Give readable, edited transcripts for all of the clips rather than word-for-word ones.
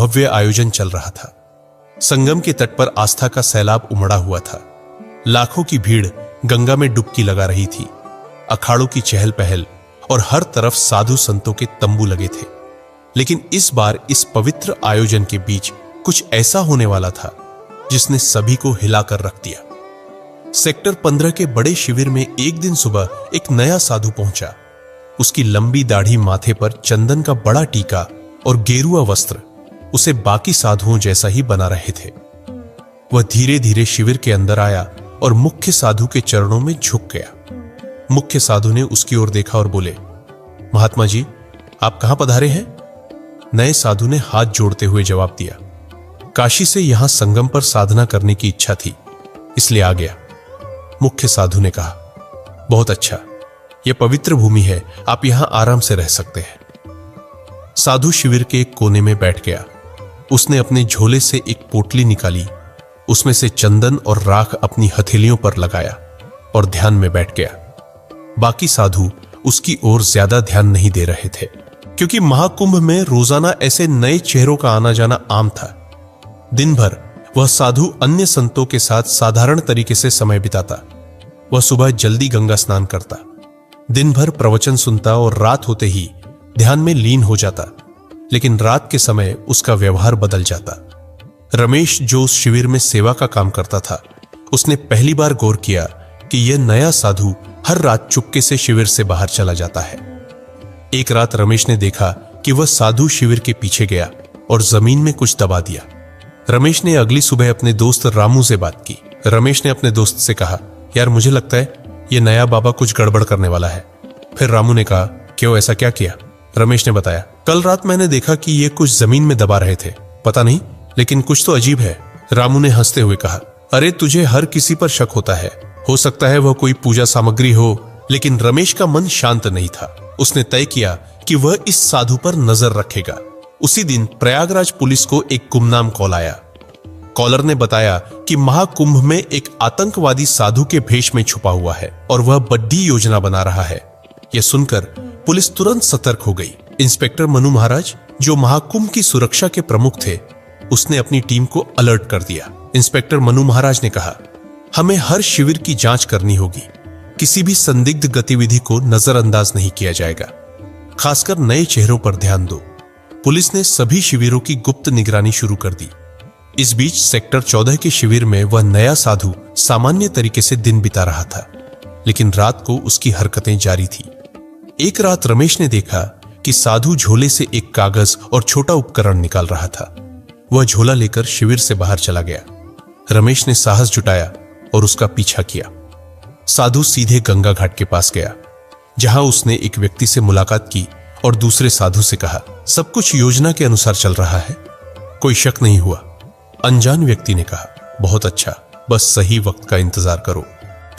भव्य आयोजन चल रहा था। संगम के तट पर आस्था का सैलाब उमड़ा हुआ था। लाखों की भीड़ गंगा में डुबकी लगा रही थी। अखाड़ों की चहल पहल और हर तरफ साधु संतों के तंबू लगे थे। लेकिन इस बार इस पवित्र आयोजन के बीच कुछ ऐसा होने वाला था जिसने सभी को हिलाकर रख दिया। सेक्टर 15 के बड़े शिविर में एक दिन सुबह एक नया साधु पहुंचा। उसकी लंबी दाढ़ी, माथे पर चंदन का बड़ा टीका और गेरुआ वस्त्र उसे बाकी साधुओं जैसा ही बना रहे थे। वह धीरे धीरे शिविर के अंदर आया और मुख्य साधु के चरणों में झुक गया। मुख्य साधु ने उसकी ओर देखा और बोले, महात्मा जी, आप कहां पधारे हैं? नए साधु ने हाथ जोड़ते हुए जवाब दिया, काशी से यहां संगम पर साधना करने की इच्छा थी, इसलिए आ गया। मुख्य साधु ने कहा, बहुत अच्छा, यह पवित्र भूमि है, आप यहां आराम से रह सकते हैं। साधु शिविर के एक कोने में बैठ गया। उसने अपने झोले से एक पोटली निकाली, उसमें से चंदन और राख अपनी हथेलियों पर लगाया और ध्यान में बैठ गया। बाकी साधु उसकी ओर ज्यादा ध्यान नहीं दे रहे थे, क्योंकि महाकुंभ में रोजाना ऐसे नए चेहरों का आना जाना आम था। दिन भर वह साधु अन्य संतों के साथ साधारण तरीके से समय बिताता। वह सुबह जल्दी गंगा स्नान करता, दिन भर प्रवचन सुनता और रात होते ही ध्यान में लीन हो जाता। लेकिन रात के समय उसका व्यवहार बदल जाता। रमेश, जो उस शिविर में सेवा का काम करता था, उसने पहली बार गौर किया कि यह नया साधु हर रात चुपके से शिविर से बाहर चला जाता है। एक रात रमेश ने देखा कि वह साधु शिविर के पीछे गया और जमीन में कुछ दबा दिया। रमेश ने अगली सुबह अपने दोस्त रामू से बात की। रमेश ने अपने दोस्त से कहा, यार मुझे लगता है यह नया बाबा कुछ गड़बड़ करने वाला है। फिर रामू ने कहा, क्यों, ऐसा क्या किया? रमेश ने बताया, कल रात मैंने देखा कि ये कुछ जमीन में दबा रहे थे, पता नहीं, लेकिन कुछ तो अजीब है। रामू ने हंसते हुए कहा, अरे तुझे हर किसी पर शक होता है, हो सकता है वह कोई पूजा सामग्री हो। लेकिन रमेश का मन शांत नहीं था। उसने तय किया कि वह इस साधु पर नजर रखेगा। उसी दिन प्रयागराज पुलिस को एक गुमनाम कॉल आया। कॉलर ने बताया कि महाकुंभ में एक आतंकवादी साधु के भेष में छुपा हुआ है और वह बड़ी योजना बना रहा है। यह सुनकर पुलिस तुरंत सतर्क हो गई। इंस्पेक्टर मनु महाराज, जो महाकुंभ की सुरक्षा के प्रमुख थे, उसने अपनी टीम को अलर्ट कर दिया। इंस्पेक्टर मनु महाराज ने कहा, हमें हर शिविर की जांच करनी होगी। किसी भी संदिग्ध गतिविधि को नजरअंदाज नहीं किया जाएगा। खासकर नए चेहरों पर ध्यान दो। पुलिस ने सभी शिविरों की गुप्त निगरानी शुरू कर दी। इस बीच सेक्टर 14 के शिविर में वह नया साधु सामान्य तरीके से दिन बिता रहा था, लेकिन रात को उसकी हरकतें जारी थी। एक रात रमेश ने देखा कि साधु झोले से एक कागज और छोटा उपकरण निकाल रहा था। वह झोला लेकर शिविर से बाहर चला गया। रमेश ने साहस जुटाया और उसका पीछा किया। साधु सीधे गंगा घाट के पास गया, जहां उसने एक व्यक्ति से मुलाकात की और दूसरे साधु से कहा, सब कुछ योजना के अनुसार चल रहा है, कोई शक नहीं हुआ। अनजान व्यक्ति ने कहा, बहुत अच्छा, बस सही वक्त का इंतजार करो।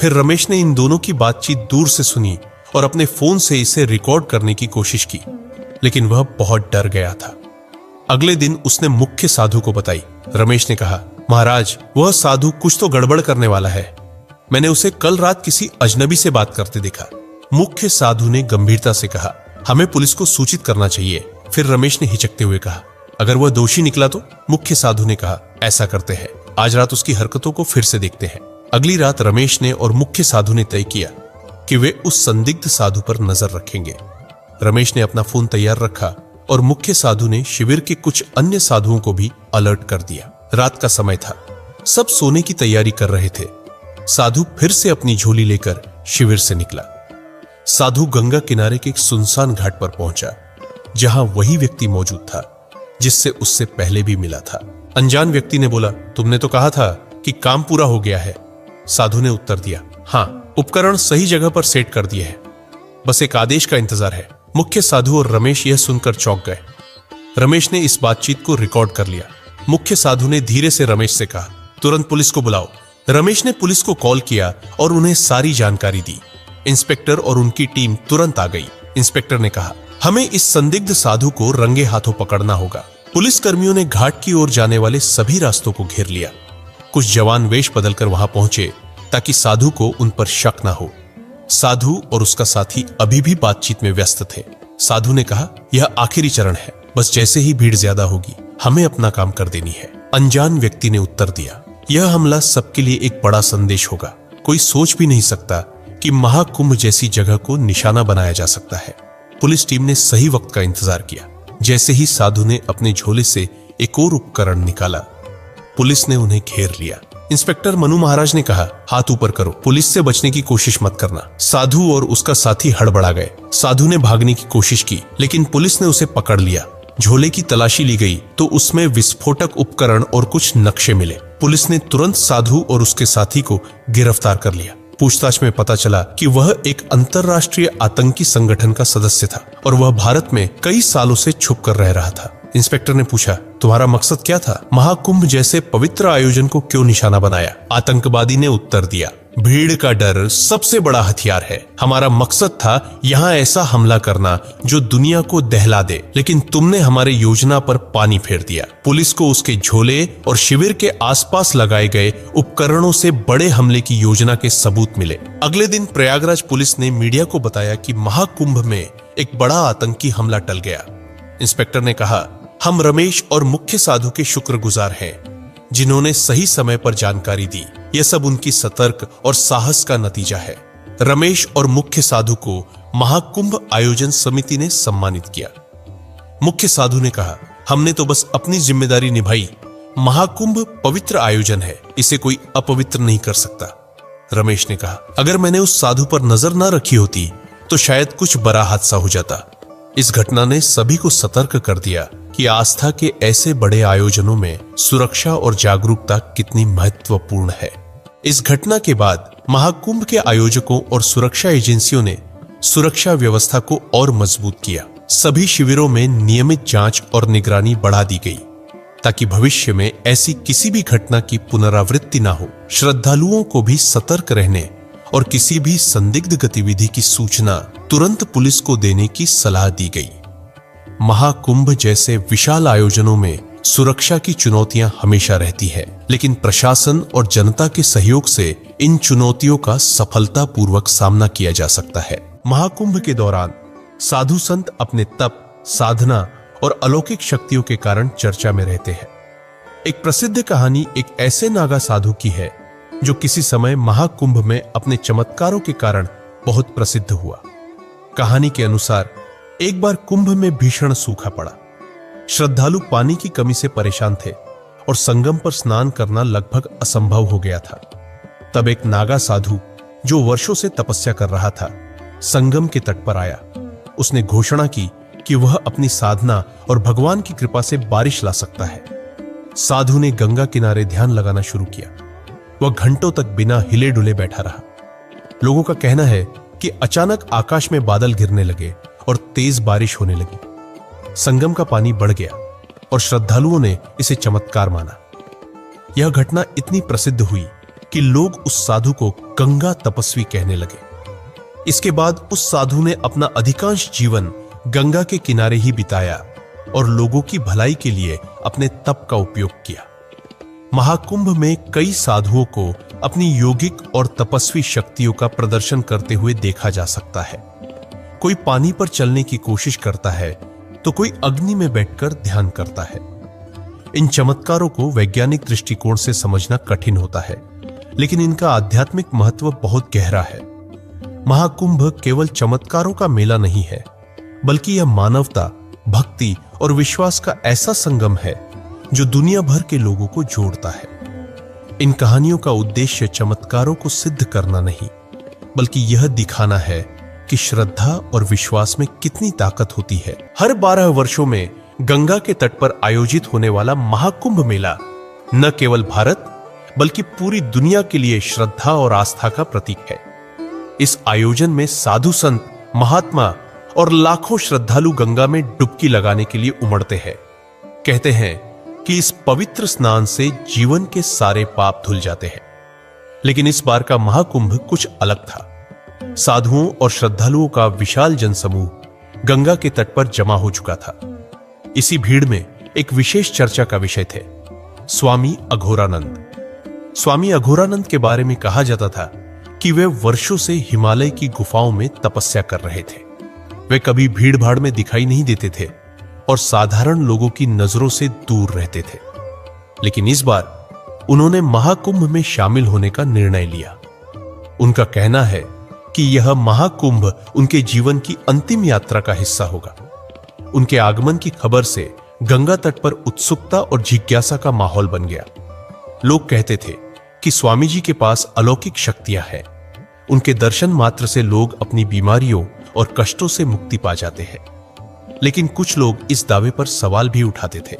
फिर रमेश ने इन दोनों की बातचीत दूर से सुनी और अपने फोन से इसे रिकॉर्ड करने की कोशिश की, लेकिन वह बहुत डर गया था। अगले दिन उसने मुख्य साधु को बताई। रमेश ने कहा, महाराज, वह साधु कुछ तो गड़बड़ करने वाला है। मैंने उसे कल रात किसी अजनबी से बात करते देखा। मुख्य साधु ने गंभीरता से कहा, हमें पुलिस को सूचित करना चाहिए। फिर रमेश ने हिचकते हुए कहा, अगर वह दोषी निकला तो? मुख्य साधु ने कहा, ऐसा करते हैं, आज रात उसकी हरकतों को फिर से देखते हैं। अगली रात रमेश ने और मुख्य साधु ने तय किया कि वे उस संदिग्ध साधु पर नजर रखेंगे। रमेश ने अपना फोन तैयार रखा और मुख्य साधु ने शिविर के कुछ अन्य साधुओं को भी अलर्ट कर दिया। रात का समय था, सब सोने की तैयारी कर रहे थे। साधु फिर से अपनी झोली लेकर शिविर से निकला। साधु गंगा किनारे के एक सुनसान घाट पर पहुंचा, जहां वही व्यक्ति मौजूद था जिससे उससे पहले भी मिला था। अनजान व्यक्ति ने बोला, तुमने तो कहा था कि काम पूरा हो गया है। साधु ने उत्तर दिया, हाँ, उपकरण सही जगह पर सेट कर दिए हैं, बस एक आदेश का इंतजार है। मुख्य साधु और रमेश यह सुनकर चौंक गए। रमेश ने इस बातचीत को रिकॉर्ड कर लिया। मुख्य साधु ने धीरे से रमेश से कहा, तुरंत पुलिस को बुलाओ। रमेश ने पुलिस को कॉल किया और उन्हें सारी जानकारी दी। इंस्पेक्टर और उनकी टीम तुरंत आ गई। इंस्पेक्टर ने कहा, हमें इस संदिग्ध साधु को रंगे हाथों पकड़ना होगा। पुलिस कर्मियों ने घाट की ओर जाने वाले सभी रास्तों को घेर लिया। कुछ जवान वेश बदलकर वहां पहुंचे ताकि साधु को उन पर शक न हो। साधु और उसका साथी अभी भी बातचीत में व्यस्त थे। साधु ने कहा, यह आखिरी चरण है, बस जैसे ही भीड़ ज्यादा होगी हमें अपना काम कर देनी है। अनजान व्यक्ति ने उत्तर दिया, यह हमला सबके लिए एक बड़ा संदेश होगा। कोई सोच भी नहीं सकता कि महाकुंभ जैसी जगह को निशाना बनाया जा सकता है। पुलिस टीम ने सही वक्त का इंतजार किया। जैसे ही साधु ने अपने झोले से एक और उपकरण निकाला, पुलिस ने उन्हें घेर लिया। इंस्पेक्टर मनु महाराज ने कहा, हाथ ऊपर करो, पुलिस से बचने की कोशिश मत करना। साधु और उसका साथी हड़बड़ा गए। साधु ने भागने की कोशिश की, लेकिन पुलिस ने उसे पकड़ लिया। झोले की तलाशी ली गई तो उसमें विस्फोटक उपकरण और कुछ नक्शे मिले। पुलिस ने तुरंत साधु और उसके साथी को गिरफ्तार कर लिया। पूछताछ में पता चला कि वह एक अंतर्राष्ट्रीय आतंकी संगठन का सदस्य था और वह भारत में कई सालों से छुप कर रह रहा था। इंस्पेक्टर ने पूछा, तुम्हारा मकसद क्या था? महाकुंभ जैसे पवित्र आयोजन को क्यों निशाना बनाया? आतंकवादी ने उत्तर दिया, भीड़ का डर सबसे बड़ा हथियार है। हमारा मकसद था यहाँ ऐसा हमला करना जो दुनिया को दहला दे, लेकिन तुमने हमारे योजना पर पानी फेर दिया। पुलिस को उसके झोले और शिविर के आसपास लगाए गए उपकरणों से बड़े हमले की योजना के सबूत मिले। अगले दिन प्रयागराज पुलिस ने मीडिया को बताया कि महाकुंभ में एक बड़ा आतंकी हमला टल गया। इंस्पेक्टर ने कहा, हम रमेश और मुख्य साधु के शुक्रगुजार हैं, जिन्होंने सही समय पर जानकारी दी। यह सब उनकी सतर्क और साहस का नतीजा है। रमेश और मुख्य साधु को महाकुंभ आयोजन समिति ने सम्मानित किया। मुख्य साधु ने कहा, हमने तो बस अपनी जिम्मेदारी निभाई। महाकुंभ पवित्र आयोजन है, इसे कोई अपवित्र नहीं कर सकता। रमेश ने कहा, अगर मैंने उस साधु पर नजर न रखी होती तो शायद कुछ बड़ा हादसा हो जाता। इस घटना ने सभी को सतर्क कर दिया कि आस्था के ऐसे बड़े आयोजनों में सुरक्षा और जागरूकता कितनी महत्वपूर्ण है। इस घटना के बाद महाकुंभ के आयोजकों और सुरक्षा एजेंसियों ने सुरक्षा व्यवस्था को और मजबूत किया। सभी शिविरों में नियमित जांच और निगरानी बढ़ा दी गई ताकि भविष्य में ऐसी किसी भी घटना की पुनरावृत्ति ना हो। श्रद्धालुओं को भी सतर्क रहने और किसी भी संदिग्ध गतिविधि की सूचना तुरंत पुलिस को देने की सलाह दी गई। महाकुंभ जैसे विशाल आयोजनों में सुरक्षा की चुनौतियां हमेशा रहती है, लेकिन प्रशासन और जनता के सहयोग से इन चुनौतियों का सफलतापूर्वक सामना किया जा सकता है। महाकुंभ के दौरान साधु संत अपने तप, साधना और अलौकिक शक्तियों के कारण चर्चा में रहते हैं। एक प्रसिद्ध कहानी एक ऐसे नागा साधु की है जो किसी समय महाकुंभ में अपने चमत्कारों के कारण बहुत प्रसिद्ध हुआ। कहानी के अनुसार एक बार कुंभ में भीषण सूखा पड़ा। श्रद्धालु पानी की कमी से परेशान थे और संगम पर स्नान करना लगभग असंभव हो गया था। तब एक नागा साधु जो वर्षों से तपस्या कर रहा था, संगम के तट पर आया। उसने घोषणा की कि वह अपनी साधना और भगवान की कृपा से बारिश ला सकता है। साधु ने गंगा किनारे ध्यान लगाना शुरू किया। वह घंटों तक बिना हिले डुले बैठा रहा। लोगों का कहना है कि अचानक आकाश में बादल गिरने लगे और तेज बारिश होने लगी। संगम का पानी बढ़ गया और श्रद्धालुओं ने इसे चमत्कार माना। यह घटना इतनी प्रसिद्ध हुई कि लोग उस साधु को गंगा तपस्वी कहने लगे। इसके बाद उस साधु ने अपना अधिकांश जीवन गंगा के किनारे ही बिताया और लोगों की भलाई के लिए अपने तप का उपयोग किया। महाकुंभ में कई साधुओं को अपनी योगिक और तपस्वी शक्तियों का प्रदर्शन करते हुए देखा जा सकता है। कोई पानी पर चलने की कोशिश करता है तो कोई अग्नि में बैठकर ध्यान करता है। इन चमत्कारों को वैज्ञानिक दृष्टिकोण से समझना कठिन होता है, लेकिन इनका आध्यात्मिक महत्व बहुत गहरा है। महाकुंभ केवल चमत्कारों का मेला नहीं है, बल्कि यह मानवता, भक्ति और विश्वास का ऐसा संगम है जो दुनिया भर के लोगों को जोड़ता है। इन कहानियों का उद्देश्य चमत्कारों को सिद्ध करना नहीं, बल्कि यह दिखाना है कि श्रद्धा और विश्वास में कितनी ताकत होती है। हर 12 वर्षों में गंगा के तट पर आयोजित होने वाला महाकुंभ मेला न केवल भारत बल्कि पूरी दुनिया के लिए श्रद्धा और आस्था का प्रतीक है। इस आयोजन में साधु संत, महात्मा और लाखों श्रद्धालु गंगा में डुबकी लगाने के लिए उमड़ते हैं। कहते हैं कि इस पवित्र स्नान से जीवन के सारे पाप धुल जाते हैं। लेकिन इस बार का महाकुंभ कुछ अलग था। साधुओं और श्रद्धालुओं का विशाल जनसमूह गंगा के तट पर जमा हो चुका था। इसी भीड़ में एक विशेष चर्चा का विषय थे स्वामी अघोरानंद। स्वामी अघोरानंद के बारे में कहा जाता था कि वे वर्षों से हिमालय की गुफाओं में तपस्या कर रहे थे। वे कभी भीड़ भाड़ में दिखाई नहीं देते थे और साधारण लोगों की नजरों से दूर रहते थे। लेकिन इस बार उन्होंने महाकुंभ में शामिल होने का निर्णय लिया। उनका कहना है कि यह महाकुंभ उनके जीवन की अंतिम यात्रा का हिस्सा होगा। उनके आगमन की खबर से गंगा तट पर उत्सुकता और जिज्ञासा का माहौल बन गया। लोग कहते थे कि स्वामी जी के पास अलौकिक शक्तियां हैं। उनके दर्शन मात्र से लोग अपनी बीमारियों और कष्टों से मुक्ति पा जाते हैं। लेकिन कुछ लोग इस दावे पर सवाल भी उठाते थे।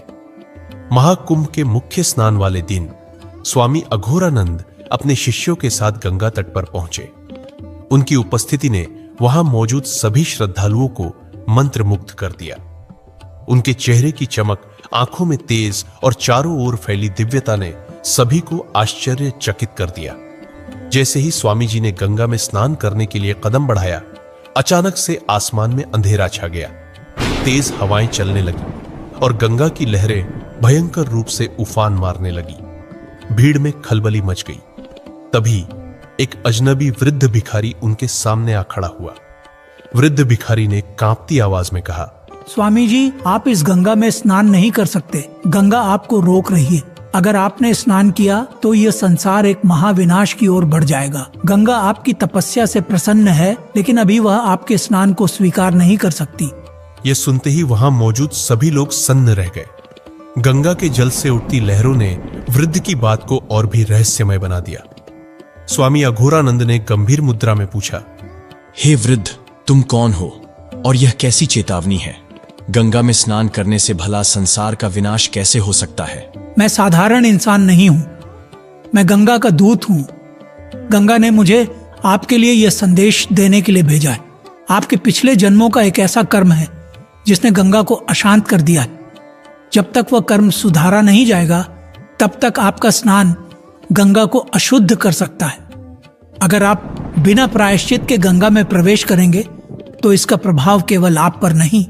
महाकुंभ के मुख्य स्नान वाले दिन स्वामी अघोरानंद अपने शिष्यों के साथ गंगा तट पर पहुंचे। उनकी उपस्थिति ने वहां मौजूद सभी श्रद्धालुओं को मंत्रमुग्ध कर दिया। उनके चेहरे की चमक, आंखों में तेज और चारों ओर फैली दिव्यता ने सभी को आश्चर्यचकित कर दिया। जैसे ही स्वामी जी ने गंगा में स्नान करने के लिए कदम बढ़ाया, अचानक से आसमान में अंधेरा छा गया। तेज हवाएं चलने लगी और गंगा की लहरें भयंकर रूप से उफान मारने लगी। भीड़ में खलबली मच गई। तभी एक अजनबी वृद्ध भिखारी उनके सामने आ खड़ा हुआ। वृद्ध भिखारी ने कांपती आवाज में कहा, स्वामी जी, आप इस गंगा में स्नान नहीं कर सकते। गंगा आपको रोक रही है। अगर आपने स्नान किया तो यह संसार एक महाविनाश की ओर बढ़ जाएगा। गंगा आपकी तपस्या से प्रसन्न है, लेकिन अभी वह आपके स्नान को स्वीकार नहीं कर सकती। यह सुनते ही वहां मौजूद सभी लोग सन्न रह गए। गंगा के जल से उठती लहरों ने वृद्ध की बात को और भी रहस्यमय बना दिया। स्वामी अघोरानंद ने गंभीर मुद्रा में पूछा, हे वृद्ध, तुम कौन हो और यह कैसी चेतावनी है? गंगा में स्नान करने से भला संसार का विनाश कैसे हो सकता है? मैं साधारण इंसान नहीं हूँ, मैं गंगा का दूत हूँ। गंगा ने मुझे आपके लिए यह संदेश देने के लिए भेजा है। आपके पिछले जन्मों का एक ऐसा कर्म है जिसने गंगा को अशांत कर दिया है। जब तक वह कर्म सुधारा नहीं जाएगा, तब तक आपका स्नान गंगा को अशुद्ध कर सकता है। अगर आप बिना प्रायश्चित के गंगा में प्रवेश करेंगे तो इसका प्रभाव केवल आप पर नहीं,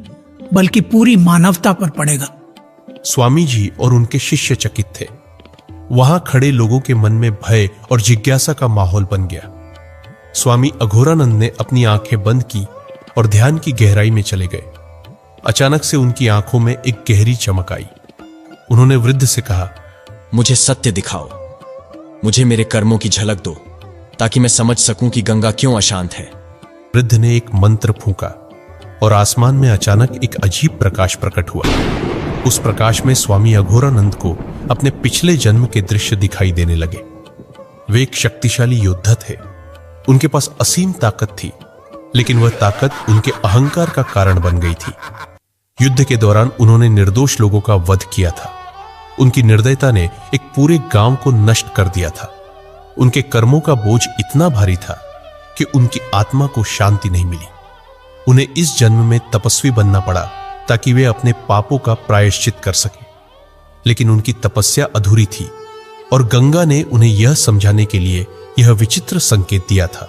बल्कि पूरी मानवता पर पड़ेगा। स्वामी जी और उनके शिष्य चकित थे। वहां खड़े लोगों के मन में भय और जिज्ञासा का माहौल बन गया। स्वामी अघोरानंद ने अपनी आंखें बंद की और ध्यान की गहराई में चले गए। अचानक से उनकी आंखों में एक गहरी चमक आई। उन्होंने वृद्ध से कहा, मुझे सत्य दिखाओ। मुझे मेरे कर्मों की झलक दो, ताकि मैं समझ सकूं कि गंगा क्यों अशांत है। वृद्ध ने एक मंत्र फूंका और आसमान में अचानक एक अजीब प्रकाश प्रकट हुआ। उस प्रकाश में स्वामी अघोरानंद को अपने पिछले जन्म के दृश्य दिखाई देने लगे। वे एक शक्तिशाली योद्धा थे। उनके पास असीम ताकत थी, लेकिन वह ताकत उनके अहंकार का कारण बन गई थी। युद्ध के दौरान उन्होंने निर्दोष लोगों का वध किया था। उनकी निर्दयता ने एक पूरे गांव को नष्ट कर दिया था। उनके कर्मों का बोझ इतना भारी था कि उनकी आत्मा को शांति नहीं मिली। उन्हें इस जन्म में तपस्वी बनना पड़ा ताकि वे अपने पापों का प्रायश्चित कर सकें। लेकिन उनकी तपस्या अधूरी थी और गंगा ने उन्हें यह समझाने के लिए यह विचित्र संकेत दिया था।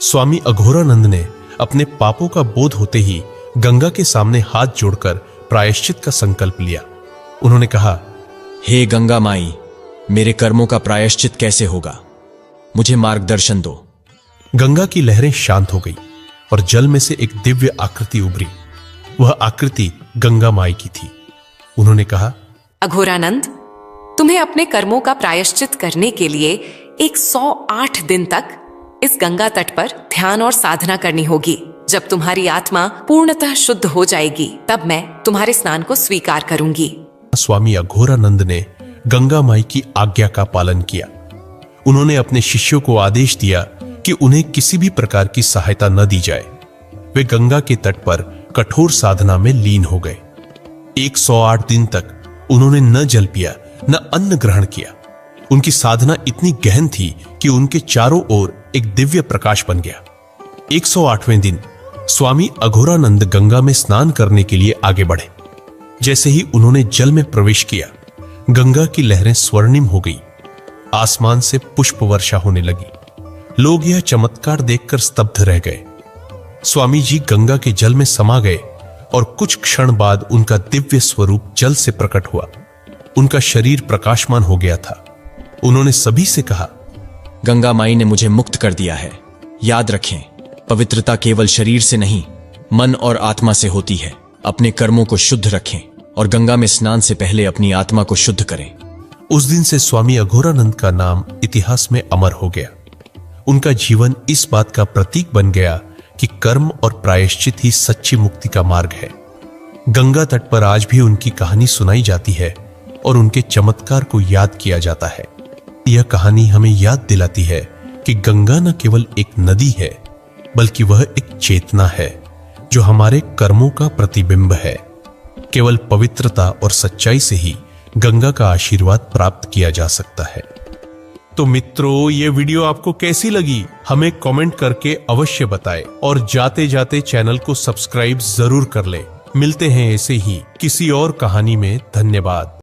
स्वामी अघोरानंद ने अपने पापों का बोध होते ही गंगा के सामने हाथ जोड़कर प्रायश्चित का संकल्प लिया। उन्होंने कहा, हे गंगा माई, मेरे कर्मों का प्रायश्चित कैसे होगा? मुझे मार्गदर्शन दो। गंगा की लहरें शांत हो गई और जल में से एक दिव्य आकृति उभरी। वह आकृति गंगा माई की थी। उन्होंने कहा, अघोरानंद, तुम्हें अपने कर्मों का प्रायश्चित करने के लिए 108 दिन तक इस गंगा तट पर ध्यान और साधना करनी होगी। जब तुम्हारी आत्मा पूर्णतः शुद्ध हो जाएगी, तब मैं तुम्हारे स्नान को स्वीकार करूंगी। स्वामी अघोरानंद ने गंगा माई की आज्ञा का पालन किया। उन्होंने अपने शिष्यों को आदेश दिया कि उन्हें किसी भी प्रकार की सहायता न दी जाए। वे गंगा के तट पर कठोर साधना में लीन हो गए। 108 दिन तक उन्होंने न जल पिया, न अन्न ग्रहण किया। उनकी साधना इतनी गहन थी कि उनके चारों ओर एक दिव्य प्रकाश बन गया। 108वें दिन स्वामी अघोरानंद गंगा में स्नान करने के लिए आगे बढ़े। जैसे ही उन्होंने जल में प्रवेश किया, गंगा की लहरें स्वर्णिम हो गई। आसमान से पुष्प वर्षा होने लगी। लोग यह चमत्कार देखकर स्तब्ध रह गए। स्वामी जी गंगा के जल में समा गए और कुछ क्षण बाद उनका दिव्य स्वरूप जल से प्रकट हुआ। उनका शरीर प्रकाशमान हो गया था। उन्होंने सभी से कहा, गंगा माई ने मुझे मुक्त कर दिया है। याद रखें, पवित्रता केवल शरीर से नहीं, मन और आत्मा से होती है। अपने कर्मों को शुद्ध रखें और गंगा में स्नान से पहले अपनी आत्मा को शुद्ध करें। उस दिन से स्वामी अघोरानंद का नाम इतिहास में अमर हो गया। उनका जीवन इस बात का प्रतीक बन गया कि कर्म और प्रायश्चित ही सच्ची मुक्ति का मार्ग है। गंगा तट पर आज भी उनकी कहानी सुनाई जाती है और उनके चमत्कार को याद किया जाता है। यह कहानी हमें याद दिलाती है कि गंगा न केवल एक नदी है, बल्कि वह एक चेतना है जो हमारे कर्मों का प्रतिबिंब है। केवल पवित्रता और सच्चाई से ही गंगा का आशीर्वाद प्राप्त किया जा सकता है। तो मित्रों, ये वीडियो आपको कैसी लगी हमें कमेंट करके अवश्य बताएं और जाते जाते चैनल को सब्सक्राइब जरूर कर लें। मिलते हैं ऐसे ही किसी और कहानी में। धन्यवाद।